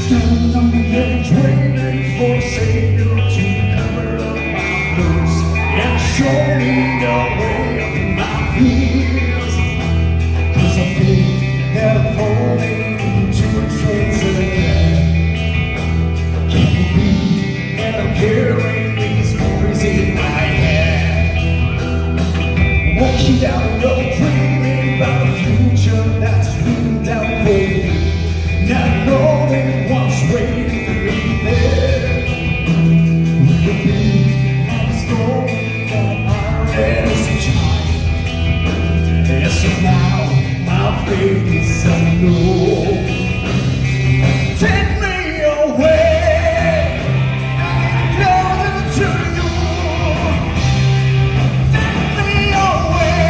Standing on the edge, waiting for a savior to cover up my blues and show me the way up my fears. 'Cause I feel that I'm falling into a trance again. Can't believe that I'm carrying these memories in my head. Walking down the road, dreaming about a future that's written down for me, not knowing what's waiting for me there. It could be a story that I read as a child. And so now my faith is unknown. Take me away, closer to you. Take me away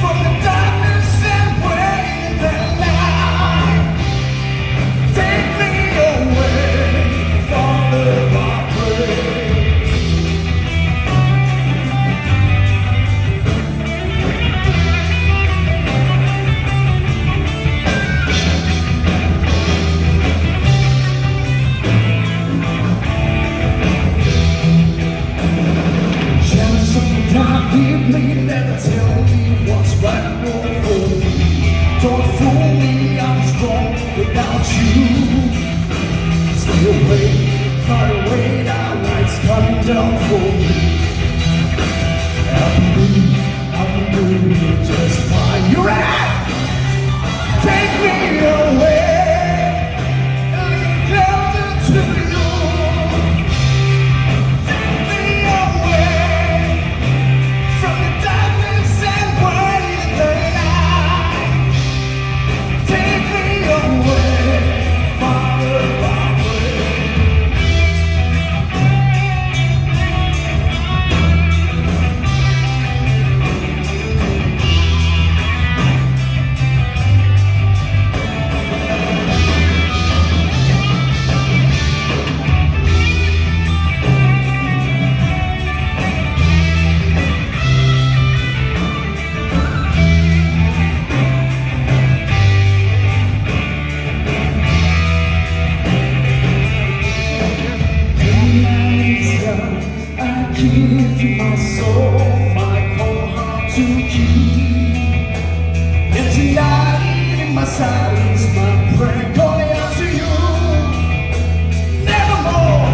from the darkness and waiting the light. Take me away, Father, I pray. Shadows of the dark give me, never tell me what's right or wrong. Don't fool me, I'm strong without you. Stay away, far away, our light's coming down for me. I'll be doing just fine. You're right! Take me away, closer to you. Take me away from the darkness and waiting the light. Take me away, Father, I pray. I give you my soul, my whole heart to keep. And tonight in my silence, my prayer calling out to you. Nevermore,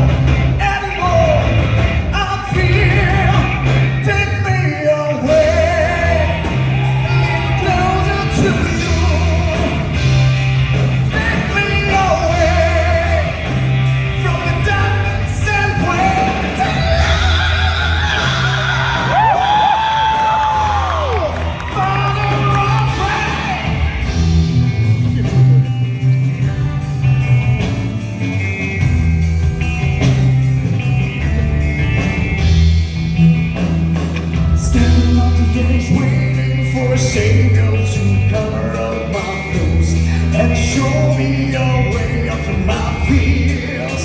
anymore, I fear. Take me away, closer to you. Take me away from the darkness and waiting the standing on the edge, waiting for a savior to cover up my blues and show me a way up to my fears.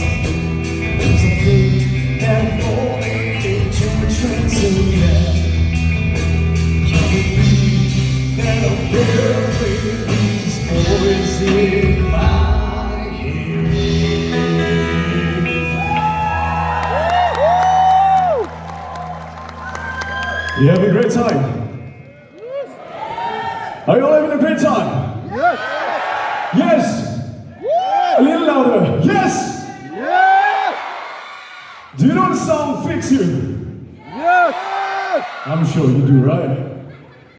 There's a thing that I'm falling into a trance again. Can't believe that I'm carrying these boys in my head. You having a great time? Are you all having a great time? Yes! Yes! A little louder. Yes! Yes! Do you know the song Fix You? Yes! I'm sure you do, right?